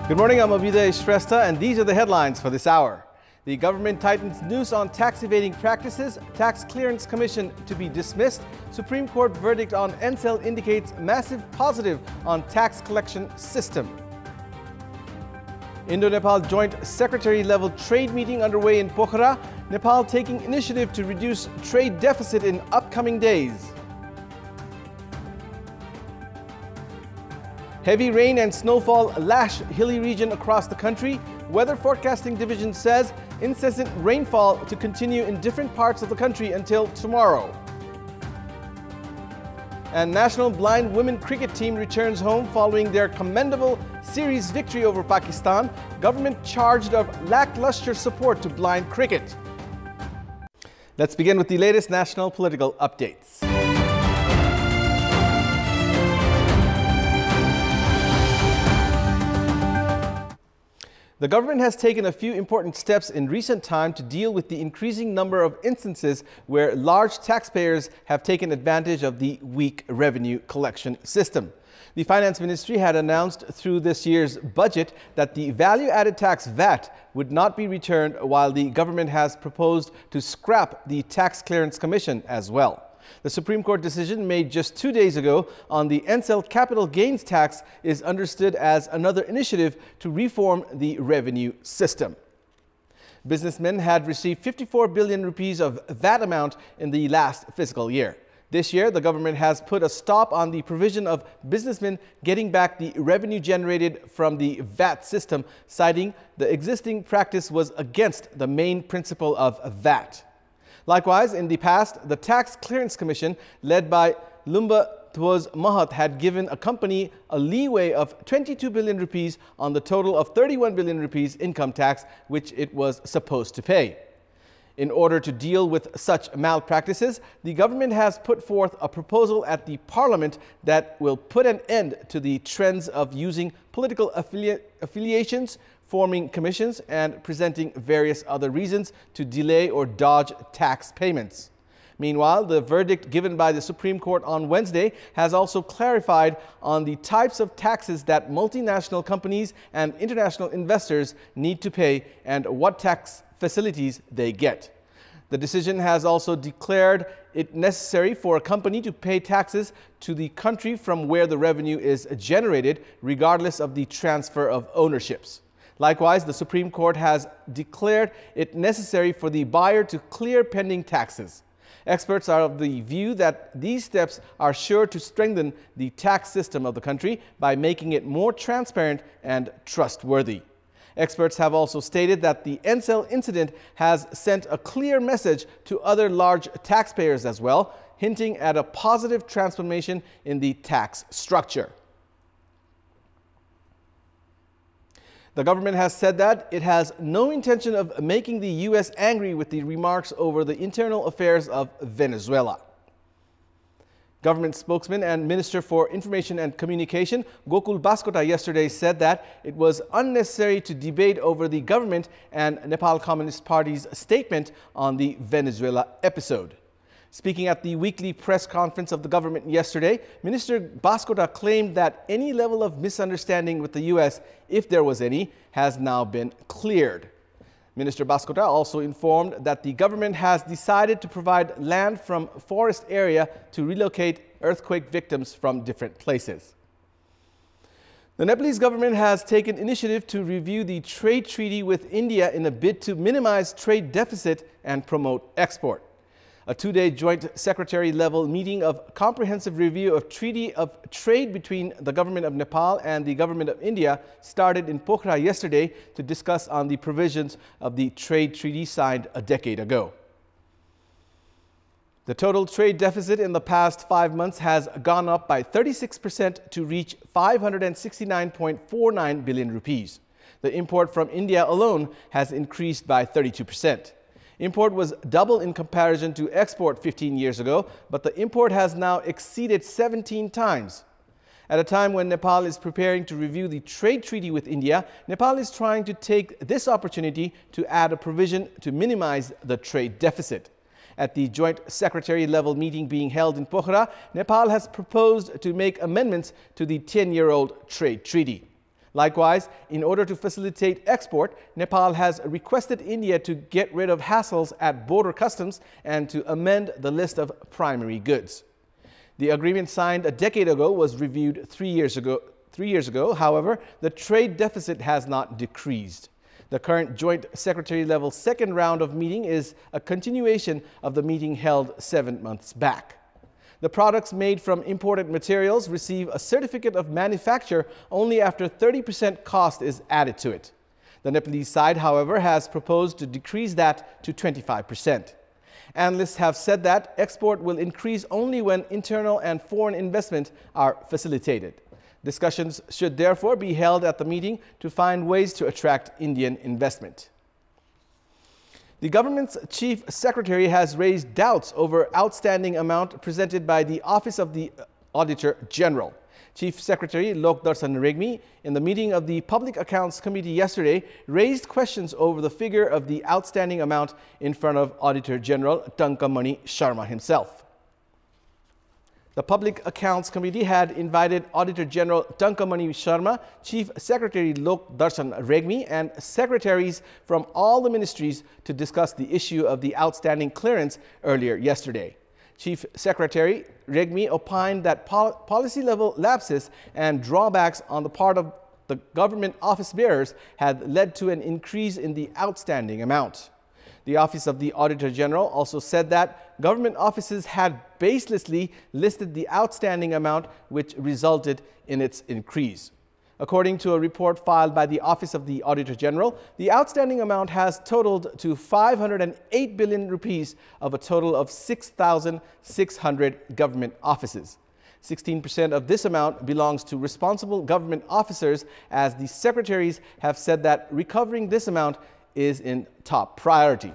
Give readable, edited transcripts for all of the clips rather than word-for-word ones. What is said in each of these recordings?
Good morning, I'm Abhiday Shrestha, and these are the headlines for this hour. The government tightens noose on tax evading practices, Tax Clearance Commission to be dismissed, Supreme Court verdict on NCL indicates massive positive on tax collection system. Indo-Nepal joint secretary-level trade meeting underway in Pokhara, Nepal taking initiative to reduce trade deficit in upcoming days. Heavy rain and snowfall lash hilly region across the country. Weather Forecasting Division says incessant rainfall to continue in different parts of the country until tomorrow. And National Blind Women Cricket Team returns home following their commendable series victory over Pakistan. Government charged of lackluster support to blind cricket. Let's begin with the latest national political updates. The government has taken a few important steps in recent time to deal with the increasing number of instances where large taxpayers have taken advantage of the weak revenue collection system. The Finance Ministry had announced through this year's budget that the value-added tax VAT would not be returned, while the government has proposed to scrap the Tax Clearance Commission as well. The Supreme Court decision made just 2 days ago on the NCL capital gains tax is understood as another initiative to reform the revenue system. Businessmen had received 54 billion rupees of VAT amount in the last fiscal year. This year, the government has put a stop on the provision of businessmen getting back the revenue generated from the VAT system, citing the existing practice was against the main principle of VAT. Likewise, in the past, the Tax Clearance Commission, led by Lumba Twoz Mahat, had given a company a leeway of 22 billion rupees on the total of 31 billion rupees income tax, which it was supposed to pay. In order to deal with such malpractices, the government has put forth a proposal at the Parliament that will put an end to the trends of using political affiliations, forming commissions, and presenting various other reasons to delay or dodge tax payments. Meanwhile, the verdict given by the Supreme Court on Wednesday has also clarified on the types of taxes that multinational companies and international investors need to pay and what tax facilities they get. The decision has also declared it necessary for a company to pay taxes to the country from where the revenue is generated, regardless of the transfer of ownerships. Likewise, the Supreme Court has declared it necessary for the buyer to clear pending taxes. Experts are of the view that these steps are sure to strengthen the tax system of the country by making it more transparent and trustworthy. Experts have also stated that the NCL incident has sent a clear message to other large taxpayers as well, hinting at a positive transformation in the tax structure. The government has said that it has no intention of making the U.S. angry with the remarks over the internal affairs of Venezuela. Government spokesman and Minister for Information and Communication Gokul Baskota yesterday said that it was unnecessary to debate over the government and Nepal Communist Party's statement on the Venezuela episode. Speaking at the weekly press conference of the government yesterday, Minister Baskota claimed that any level of misunderstanding with the U.S., if there was any, has now been cleared. Minister Baskota also informed that the government has decided to provide land from forest area to relocate earthquake victims from different places. The Nepalese government has taken initiative to review the trade treaty with India in a bid to minimize trade deficit and promote export. A two-day joint secretary-level meeting of comprehensive review of Treaty of Trade between the government of Nepal and the government of India started in Pokhara yesterday to discuss on the provisions of the trade treaty signed a decade ago. The total trade deficit in the past 5 months has gone up by 36% to reach 569.49 billion rupees. The import from India alone has increased by 32%. Import was double in comparison to export 15 years ago, but the import has now exceeded 17 times. At a time when Nepal is preparing to review the trade treaty with India, Nepal is trying to take this opportunity to add a provision to minimize the trade deficit. At the joint secretary-level meeting being held in Pokhara, Nepal has proposed to make amendments to the 10-year-old trade treaty. Likewise, in order to facilitate export, Nepal has requested India to get rid of hassles at border customs and to amend the list of primary goods. The agreement signed a decade ago was reviewed 3 years ago. However, the trade deficit has not decreased. The current Joint Secretary-level second round of meeting is a continuation of the meeting held 7 months back. The products made from imported materials receive a certificate of manufacture only after 30% cost is added to it. The Nepalese side, however, has proposed to decrease that to 25%. Analysts have said that export will increase only when internal and foreign investment are facilitated. Discussions should therefore be held at the meeting to find ways to attract Indian investment. The government's chief secretary has raised doubts over outstanding amount presented by the Office of the Auditor General. Chief Secretary Lokdarshan Regmi, in the meeting of the Public Accounts Committee yesterday, raised questions over the figure of the outstanding amount in front of Auditor General Tankamani Sharma himself. The Public Accounts Committee had invited Auditor General Tankamani Sharma, Chief Secretary Lokdarshan Regmi, and secretaries from all the ministries to discuss the issue of the outstanding clearance earlier yesterday. Chief Secretary Regmi opined that policy-level lapses and drawbacks on the part of the government office bearers had led to an increase in the outstanding amount. The Office of the Auditor General also said that government offices had baselessly listed the outstanding amount, which resulted in its increase. According to a report filed by the Office of the Auditor General, the outstanding amount has totaled to 508 billion rupees of a total of 6,600 government offices. 16% of this amount belongs to responsible government officers, as the secretaries have said that recovering this amount is in top priority.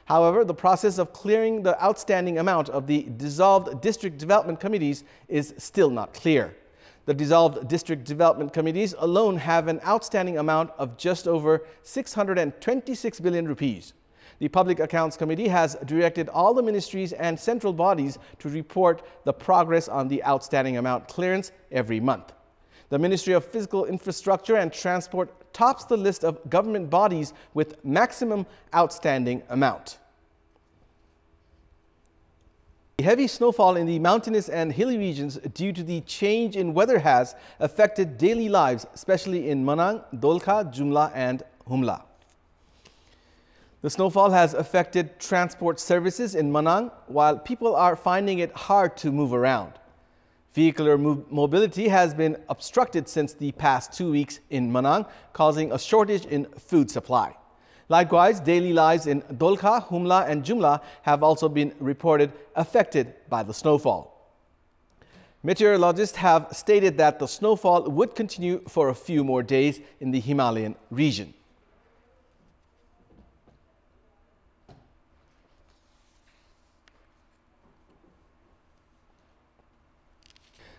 However, the process of clearing the outstanding amount of the dissolved district development committees is still not clear. The dissolved district development committees alone have an outstanding amount of just over 626 billion rupees. The Public Accounts Committee has directed all the ministries and central bodies to report the progress on the outstanding amount clearance every month. The Ministry of Physical Infrastructure and Transport tops the list of government bodies with maximum outstanding amount. Heavy snowfall in the mountainous and hilly regions due to the change in weather has affected daily lives, especially in Manang, Dolkha, Jumla and Humla. The snowfall has affected transport services in Manang, while people are finding it hard to move around. Vehicular mobility has been obstructed since the past 2 weeks in Manang, causing a shortage in food supply. Likewise, daily lives in Dolkha, Humla and Jumla have also been reported affected by the snowfall. Meteorologists have stated that the snowfall would continue for a few more days in the Himalayan region.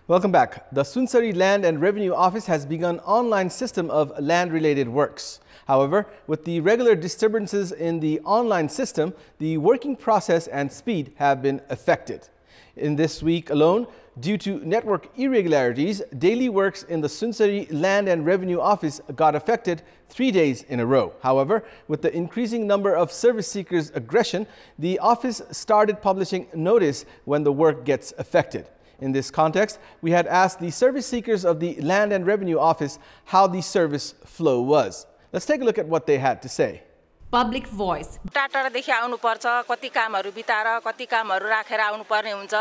Welcome back. The Sunsari Land and Revenue Office has begun online system of land-related works. However, with the regular disturbances in the online system, the working process and speed have been affected. In this week alone, due to network irregularities, daily works in the Sunsari Land and Revenue Office got affected 3 days in a row. However, with the increasing number of service seekers' aggression, the office started publishing notice when the work gets affected. In this context, we had asked the service seekers of the Land and Revenue Office how the service flow was. Let's take a look at what they had to say. Public voice. टाटादेखि आउनु पर्छ, कति कामहरु बिताएर कति कामहरु राखेर आउनु पर्ने हुन्छ।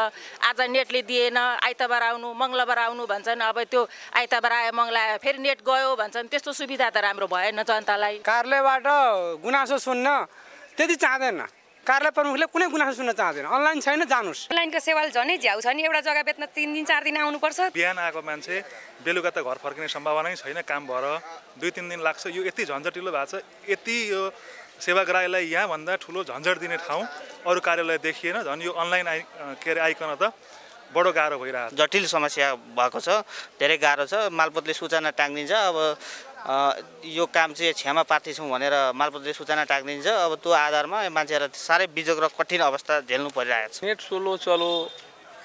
आज नेटले दिएन, आइतबार आउनु, मंगलबार आउनु भन्छन्। अब त्यो आइतबार आयो, मंगलबार आयो, फेरि नेट गयो भन्छन्। त्यस्तो सुविधा त राम्रो भएन जनतालाई। कार्यालयबाट गुनासो सुन्न त्यति चाहदैन। कार्यालय प्रमुखले कुनै गुनासो सुन्न चाहदैन। अनलाइन छैन जानुस्। अनलाइनको सेवा झनै झ्याउ छ नि, एउटा जग्गा बेच्न 3 दिन 4 दिन आउनु पर्छ। बिहान आएको मान्छे बेलुका त घर फर्किने सम्भावना नै छैन, काम भएर 2-3 दिन लाग्छ। यो यति झन्झटिलो भएको छ, यति यो सेवाग्राहीलाई यहाँ भन्दा ठुलो झन्झट दिने ठाउँ अरु कार्यालय देखिएन। झन् यो अनलाइन आइकन त बडो गाह्रो भइरहेको छ। जटिल समस्या भएको छ, धेरै गाह्रो छ। मालपोतले सूचना टाङ्दिन्छ। अब यो काम चाहिँ क्षमा प्रार्थी छौं भनेर मालपोतले सूचना टाङ्दिन्छ। अब त्यो आधारमा मान्छेहरु सारै बिजोग र कठिन अवस्था झेल्नु परिरहेको छ। नेट स्लो चलो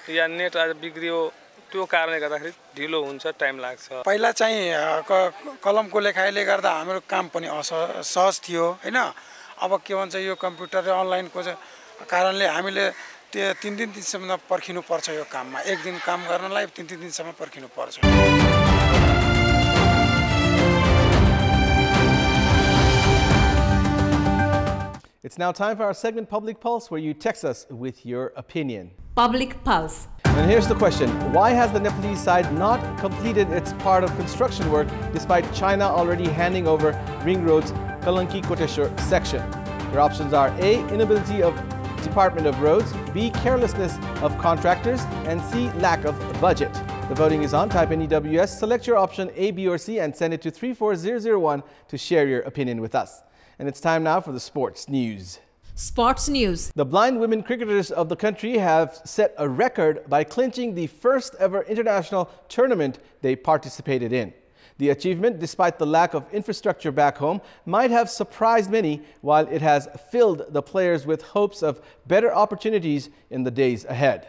या नेट आज बिग्रियो, त्यो कारणले गर्दाखेरि ढिलो हुन्छ, टाइम लाग्छ। पहिला चाहिँ कलमको लेखाइले गर्दा हाम्रो काम पनि सहज थियो हैन। अब के भन्छ यो कम्प्युटर र अनलाइनको कारणले हामीले 3 दिनसम्म पर्खिनु पर्छ यो काममा। एक दिन काम गर्नलाई 3 दिनसम्म पर्खिनु पर्छ। It's now time for our segment Public Pulse, where you text us with your opinion. Public Pulse. And here's the question. Why has the Nepalese side not completed its part of construction work despite China already handing over Ring Road's Kalanki-Koteshwar section? Your options are A, inability of Department of Roads, B, carelessness of contractors, and C, lack of budget. The voting is on. Type in EWS, select your option A, B, or C, and send it to 34001 to share your opinion with us. And it's time now for the sports news. Sports news. The blind women cricketers of the country have set a record by clinching the first ever international tournament they participated in. The achievement, despite the lack of infrastructure back home, might have surprised many, while it has filled the players with hopes of better opportunities in the days ahead.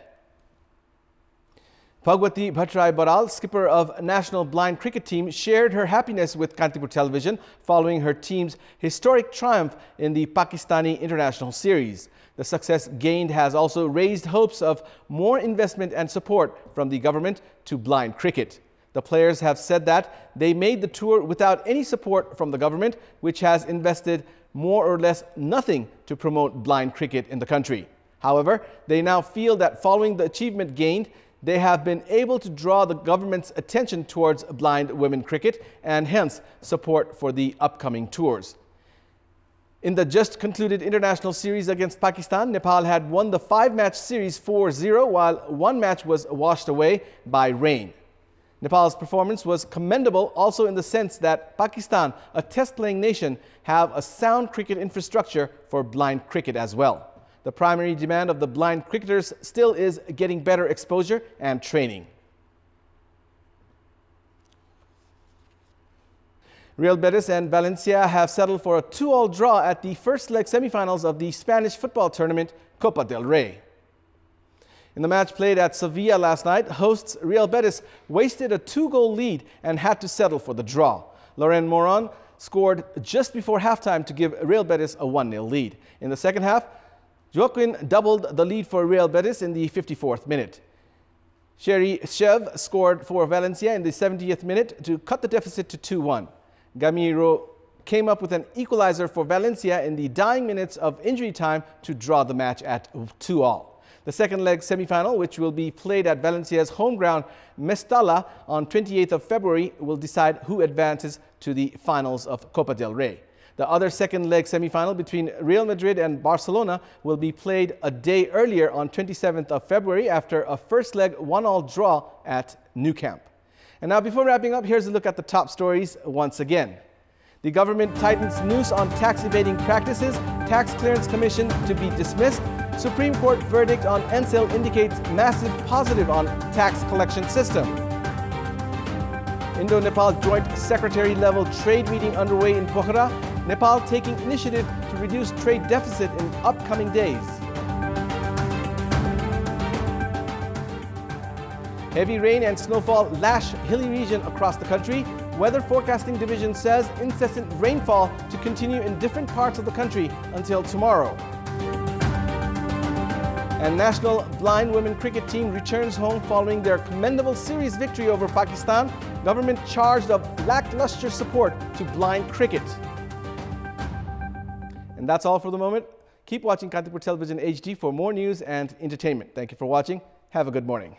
Bhagwati Bhattrai Baral, skipper of national blind cricket team, shared her happiness with Kantipur television following her team's historic triumph in the Pakistani International Series. The success gained has also raised hopes of more investment and support from the government to blind cricket. The players have said that they made the tour without any support from the government, which has invested more or less nothing to promote blind cricket in the country. However, they now feel that following the achievement gained, they have been able to draw the government's attention towards blind women cricket and hence support for the upcoming tours. In the just concluded international series against Pakistan, Nepal had won the 5-match series 4-0, while one match was washed away by rain. Nepal's performance was commendable also in the sense that Pakistan, a test-playing nation, have a sound cricket infrastructure for blind cricket as well. The primary demand of the blind cricketers still is getting better exposure and training. Real Betis and Valencia have settled for a 2-all draw at the first leg semifinals of the Spanish football tournament Copa del Rey. In the match played at Sevilla last night, hosts Real Betis wasted a 2-goal lead and had to settle for the draw. Laurent Moron scored just before halftime to give Real Betis a 1-0 lead. In the second half, Joaquin doubled the lead for Real Betis in the 54th minute. Sherry Chev scored for Valencia in the 70th minute to cut the deficit to 2-1. Gamiro came up with an equalizer for Valencia in the dying minutes of injury time to draw the match at 2-all. The second leg semi-final, which will be played at Valencia's home ground Mestalla on 28th of February, will decide who advances to the finals of Copa del Rey. The other second leg semi-final between Real Madrid and Barcelona will be played a day earlier on 27th of February after a first leg 1-all draw at Nou Camp. And now, before wrapping up, here's a look at the top stories once again. The government tightens noose on tax evading practices, Tax Clearance Commission to be dismissed, Supreme Court verdict on NCL indicates massive positive on tax collection system. Indo-Nepal Joint Secretary-level trade meeting underway in Pokhara, Nepal taking initiative to reduce trade deficit in upcoming days. Heavy rain and snowfall lash hilly region across the country. Weather Forecasting Division says incessant rainfall to continue in different parts of the country until tomorrow. And national blind women cricket team returns home following their commendable series victory over Pakistan. Government charged of lackluster support to blind cricket. And that's all for the moment. Keep watching Kantipur Television HD for more news and entertainment. Thank you for watching. Have a good morning.